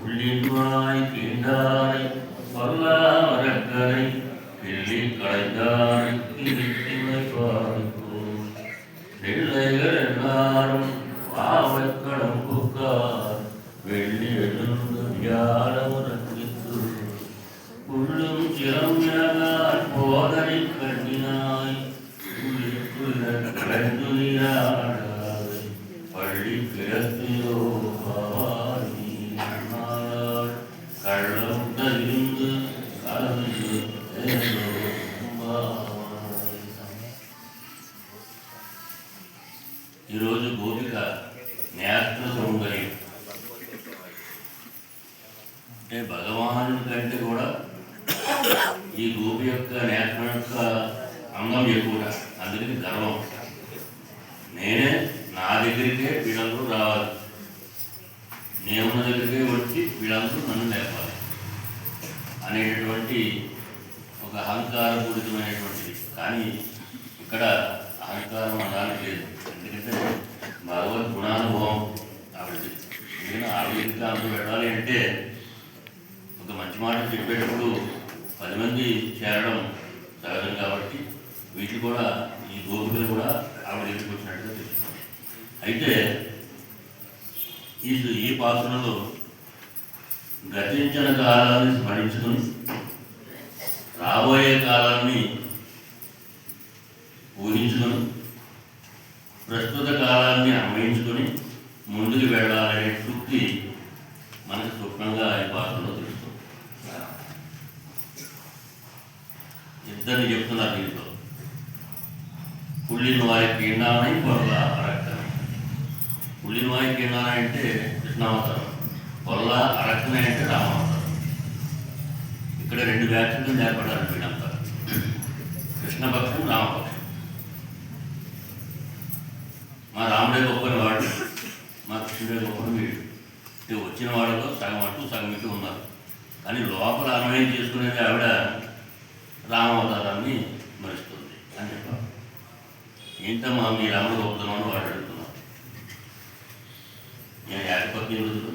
உள்ளின்வாய் கீண்டாரை வல்லாமரக்கரை கிள்ளி களைந்தாரை கிழித்திமை பாய்ப்போம் பிள்ளைகள் எல்லாரும் பாவக்கடம் புக்கார் வெள்ளி எழுந்து வியாழமுறங்கித்து உள்ளும் சிறமிழகால் போதனை கண்ணினாய் கலைந்து நீராடாது பள்ளி கிழத்திலோ கள்ளம் தகிந்து கலந்து ఈరోజు గోపిక నేత్ర సౌందర్యం అంటే భగవాను కంటే కూడా ఈ గోపి యొక్క నేత్రం యొక్క అందం ఎక్కువ, అందుకని గర్వం. నేనే నా దగ్గరికే వీళ్ళందరూ రావాలి, నేనున్న దగ్గరికే వచ్చి వీళ్ళందరూ నన్ను లేపాలి అనేటటువంటి ఒక అహంకారపూరితమైనటువంటిది. కానీ ఇక్కడ అహంకారం అలానే లేదు, ఎందుకంటే భగవద్ గుణానుభవం ఆవిడది. ఎందుకంటే ఆవిడ ఇంకా అంత పెట్టాలి అంటే ఒక మంచి మాట చెప్పేటప్పుడు 10 మంది చేరడం సహజం. కాబట్టి వీటిని కూడా ఈ గోపికలు కూడా ఆవిడ దగ్గరికి వచ్చినట్టుగా తెలుసుకోండి. అయితే ఈ పాత్రలో గతించిన కాలాన్ని స్మరించుకుని రాబోయే కాలాన్ని ఊహించుకొని ప్రస్తుత కాలాన్ని అన్వయించుకొని ముందుకు వెళ్ళాలనే తృప్తి మనకు స్వప్నంగా ఈ పాత్రలో తెలుస్తుంది. ఇద్దరిని చెప్తున్నారు దీంట్లో. పుల్లిన వారికి ఎండాలని పొరల అరక్కని. పుల్లిన వారికి ఎండాలని అంటే కృష్ణావతారం, పొరల అరక్కని అంటే రామావతారం. ఇక్కడ 2 వ్యాఖ్యలు ఏర్పడారు వీళ్ళంతా, కృష్ణపక్షం రామపక్షం. మా రాముడే గొప్పని వాడు, మా కృష్ణుడే గొప్పని వీడు. వచ్చిన వాళ్ళలో సగం అటు సగం ఇటు ఉన్నారు. కానీ లోపల అన్వయం చేసుకునేది ఆవిడ రామావతారాన్ని మరుస్తుంది అని చెప్పారు. ఏంటమ్మా మీ రాముడు గొప్పతనం వాడు అడుగుతున్నారు. నేను ఏకపత్ని రోజులు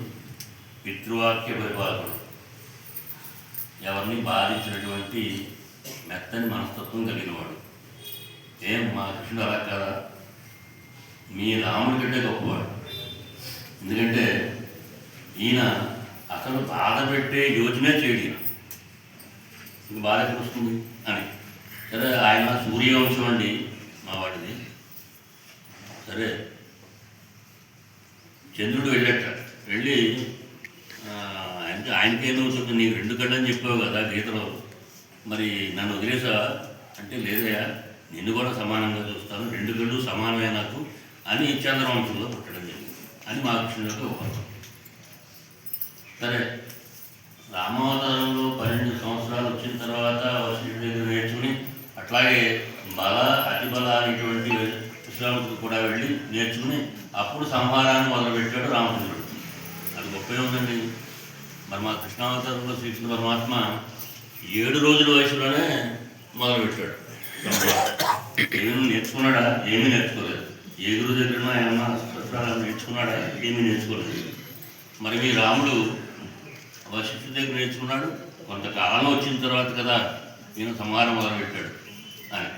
పితృవాక్య పరిపాలకుడు, ఎవరిని బాధించినటువంటి మెత్తని మనస్తత్వం కలిగినవాడు. ఏం మా కృష్ణుడు అలా కాదా? మీ రాముడి కంటే గొప్పవాడు. ఎందుకంటే ఈయన అసలు బాధ పెట్టే యోచనే చేయడు. ఇంక బాధ ఎక్కడ వస్తుంది అని. సరే ఆయన సూర్యవంశం అండి మా వాడిది. సరే చంద్రుడు వెళ్ళట, వెళ్ళి అంటే ఆయనకేమవుతుంది, నీకు 2 కళ్ళని చెప్పావు కదా గీతలో, మరి నన్ను వదిలేసా అంటే లేదయా, నిన్ను కూడా సమానంగా చూస్తాను, 2 కళ్ళు సమానమే నాకు అని చంద్రవంశంలో పుట్టడం జరిగింది అని మా కృష్ణుడి యొక్క ఉపవాసం. సరే రామావతారంలో 12 సంవత్సరాలు వచ్చిన తర్వాత వశిష్ఠుడి దగ్గర నేర్చుకుని అట్లాగే బల అతిబల అనేటువంటి విశ్రామతికి కూడా వెళ్ళి నేర్చుకుని అప్పుడు సంహారాన్ని మొదలుపెట్టాడు రామచంద్రుడు. అది గొప్పే ఉందండి. మరి మా కృష్ణావతారంలో శ్రీకృష్ణ పరమాత్మ 7 రోజుల వయసులోనే మొదలుపెట్టాడు. ఏమి నేర్చుకున్నాడా? ఏమీ నేర్చుకోలేదు. ఏ గురువు దగ్గర ఏమన్నా శస్త్రాలను నేర్చుకున్నాడా? ఏమీ నేర్చుకోలేదు. మరి మీ రాముడు వశిష్ఠుడి దగ్గర నేర్చుకున్నాడు, కొంతకాలం వచ్చిన తర్వాత కదా ఈయన సంహారం మొదలుపెట్టాడు అని.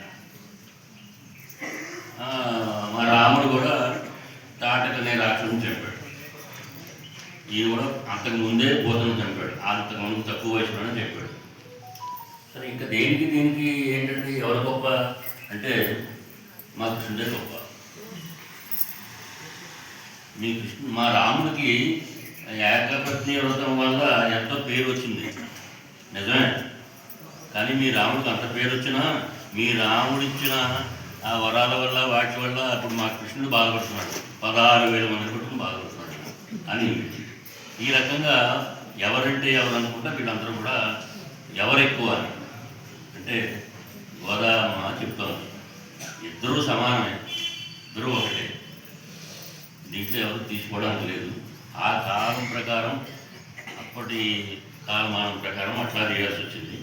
మా రాముడు కూడా తాటకనే రాక్షసుని చంపాడు. ఈయన కూడా అంతకుముందే పోతను చంపాడు, అంతకుముందు తక్కువ వయసులోనే చంపాడు. సరే ఇంకా దీనికి ఏంటంటే ఎవరు గొప్ప అంటే మా కృష్ణుడే గొప్ప. మా రాముడికి ఏకపత్ని వ్రతం వల్ల ఎంతో పేరు వచ్చింది నిజమే. కానీ మీ రాముడికి అంత పేరు వచ్చినా మీ రాముడిచ్చిన ఆ వరాల వల్ల వాటి వల్ల అప్పుడు మా కృష్ణుడు బాధపడుతున్నాడు, 16,000 మంది కొట్టుకుని బాధపడుతున్నాడు అని. ఈ రకంగా ఎవరంటే ఎవరు అనుకుంటా వీళ్ళందరూ కూడా ఎవరు ఎక్కువ అని అంటే గోదామ చెప్తోంది, ఇద్దరూ సమానమే, ఇద్దరూ ఒకటే, దీంట్లో ఎవరు తీసుకోవడానికి లేదు. ఆ కాలం ప్రకారం అప్పటి కాలమానం ప్రకారం అట్లా చేయాల్సి వచ్చింది.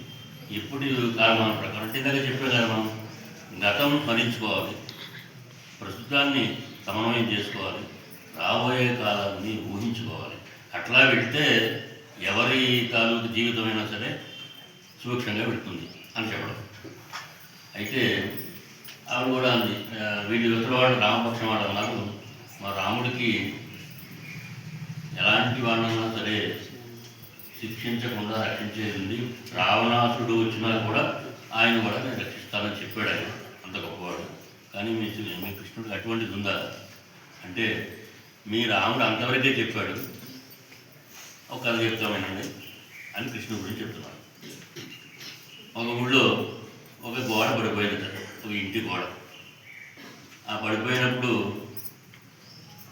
ఇప్పుడు కాలమానం ప్రకారం అంటే ఇందాక చెప్పే కదా, మనం గతం స్మరించుకోవాలి, ప్రస్తుతాన్ని సమన్వయం చేసుకోవాలి, రాబోయే కాలాన్ని ఊహించుకోవాలి. అట్లా వెళితే ఎవరి తాలూకు జీవితమైనా సరే సూక్ష్మంగా పెడుతుంది అని చెప్పడం. అయితే ఆవిడ కూడా అంది, వీళ్ళు యువతల వాళ్ళు రామపక్షం వాళ్ళు అన్నారు, మా రాముడికి ఎలాంటి వాళ్ళన్నా సరే శిక్షించకుండా రక్షించేది, రావణాసుడు వచ్చినా కూడా ఆయన కూడా నేను రక్షిస్తానని చెప్పాడు. ఆయన అంత గొప్పవాడు. కానీ మీ కృష్ణుడికి అటువంటిది ఉందా అంటే, మీ రాముడు అంతవరకే చెప్పాడు, ఒక కథ చెప్తామేనండి అని కృష్ణుడి గురించి చెప్తున్నాడు. ఒక ఊళ్ళో ఒక గోడ పడిపోయింది, ఒక ఇంటి గోడ. ఆ పడిపోయినప్పుడు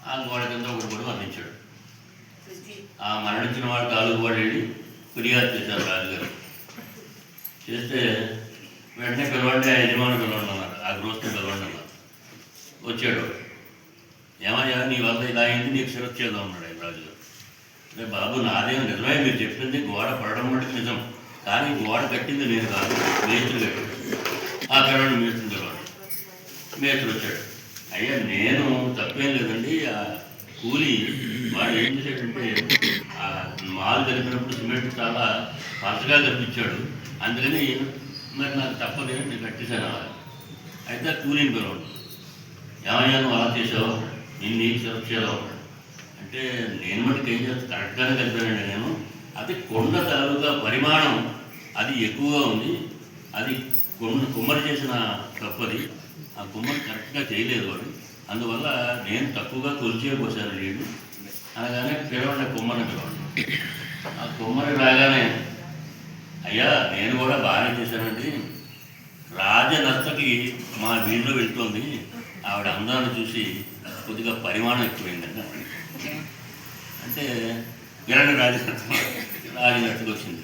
ఆ గోడ కింద ఒకటి కూడా మరణించాడు. ఆ మరణించిన వాడు తాలూకు వాడు వెళ్ళి ఫిర్యాదు చేశారు రాజుగారు. చేస్తే వెంటనే పిలవండి, ఆ యజమాని పిలవండి అన్నారు, ఆ గృహస్థుని పిలవండి అన్నారు. వచ్చాడు. ఏమయ్యా నీ వల్ల ఇలా అయింది, నీకు శిరచ్ఛేదం అన్నాడు ఆయన రాజుగారు. అంటే బాబు నాదేం నిజమే, మీరు చెప్పింది గోడ పడడం అంటే నిజం, కానీ గోడ కట్టింది నేను కాదు, మేస్త్రి కట్టాడు. ఆ పిలవండి మేస్త్రిని పిలవండి. మేస్త్రి వచ్చాడు. అయ్యా నేను తప్పేం లేదండి, ఆ కూలి వాడు ఏం చేశాడంటే ఆ మాలు కలిపినప్పుడు సిమెంట్ చాలా పలచగా కనిపించాడు, అందుకని మరి నాకు తప్పదు నేను కట్టేశాను. అయితే కూలీని పిలవండి. ఏమయ్యా నువ్వు అలా చేసావు, నేను నీకు సురక్షేదం అంటే, నేను మటుకు ఏం చేస్తాను, కరెక్ట్గానే కలిపానండి నేను. అది కొండ తాలూకా పరిమాణం అది ఎక్కువగా ఉంది, అది కుమ్మరి చేసిన తప్పది, ఆ కుమ్మరి కరెక్ట్గా చేయలేదు వాడు, అందువల్ల నేను తక్కువగా కొలిచే పోసాను నేను అనగానే పిలవండి కుమ్మరిని పిలవండి. ఆ కుమ్మరి రాగానే, అయ్యా నేను కూడా బాగానే చేశానండి, రాజనర్తకి మా వీధిలో వెళ్తుంది, ఆవిడ అందాన్ని చూసి కొద్దిగా పరిమాణం ఎక్కువైందండి అంటే విరండి రాజనర్తకి వచ్చింది.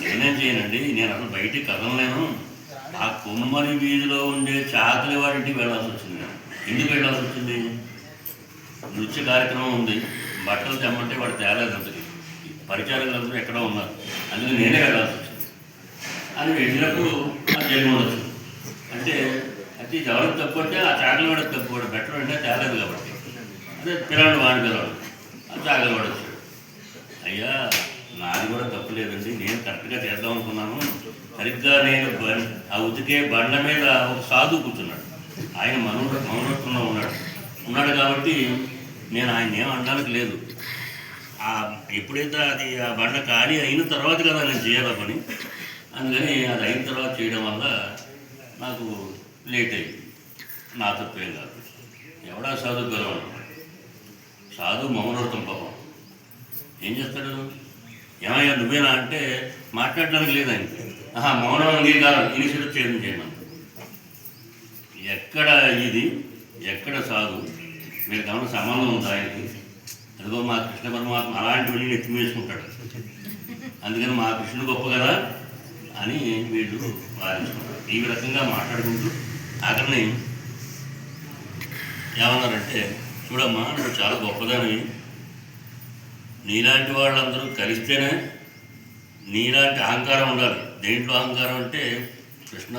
నేనేం చేయనండి, నేను అసలు బయటికి కదలలేను, ఆ కుమ్మరి వీధిలో ఉండే చాకలి వారింటికి వెళ్ళాల్సి వచ్చింది. ఎందుకు వెళ్ళాల్సి వచ్చింది, నృత్య కార్యక్రమం ఉంది, బట్టలు తెమ్మంటే వాడు తేలేదు, అంతకి పరిచారకులందరూ ఎక్కడో ఉన్నారు, అందుకని నేనే వెళ్ళాల్సి వచ్చింది అని వెళ్ళినప్పుడు ఆ జన్మ వచ్చింది. అంటే అది ఎవరికి తప్పు అంటే ఆ చాకలి వాడికి తప్పు, కూడా బెటర్ అంటే తేలేదు కాబట్టి అదే పిల్లలు వాడి పిల్లలు ఆ చాకలి వాడు వచ్చాడు. అయ్యా నాది కూడా తప్పు లేదండి, నేను కరెక్ట్గా చేద్దాం అనుకున్నాను, సరిగ్గా నేను ఆ ఉతికే బండ్ల మీద ఒక సాధువు కూర్చున్నాడు, ఆయన మౌనత్వంలో ఉన్నాడు కాబట్టి నేను ఆయన ఏం అనడానికి లేదు. ఎప్పుడైతే అది ఆ బండ ఖాళీ అయిన తర్వాత కదా నేను చేయాల పని, అందుకని అది అయిన తర్వాత చేయడం వల్ల నాకు లేట్ అయింది, నా తప్పేం కాదు. ఎవడా సాధువు పిలవడం, సాధువు మౌనవ్రతం పాపం ఏం చేస్తాడు, ఏమయ్యా నువ్వేనా అంటే మాట్లాడడానికి లేదు ఆయనకి, మౌనం అంగీకారం ఇనిషియేటివ్ చేయడం చేయమని. ఎక్కడ ఇది ఎక్కడ సాధు, మీరు గమన సంబంధం ఉంది ఆయనకి, అదిగో మా కృష్ణ పరమాత్మ అలాంటివన్నీ ఎత్తి వేసుకుంటాడు, అందుకని మా కృష్ణుడు గొప్ప కదా అని వీళ్ళు వాదించుకుంటారు. ఈ రకంగా మాట్లాడుకుంటూ ఆఖరిని ఏమన్నారంటే, చూడమ్మా నువ్వు చాలా గొప్పదని, నీలాంటి వాళ్ళందరూ కలిస్తేనే నీలాంటి అహంకారం ఉండాలి. దేంట్లో అహంకారం అంటే కృష్ణ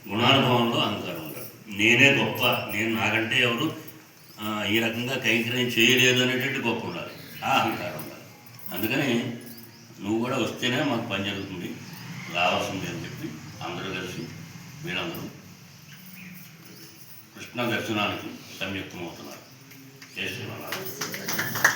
గుణానుభవంలో అహంకారం ఉండాలి. నేనే గొప్ప, నేను నాకంటే ఎవరు ఈ రకంగా కైంకర్యం చేయలేదు అనేటువంటి గొప్ప ఉండాలి, ఆ అహంకారం ఉండాలి. అందుకని నువ్వు కూడా వస్తేనే మాకు పని జరుగుతుంది, రావాల్సింది అని చెప్పి అందరూ కలిసి వీళ్ళందరూ కృష్ణ దర్శనానికి సంయుక్తమవుతున్నారు. జై శ్రీరామ్.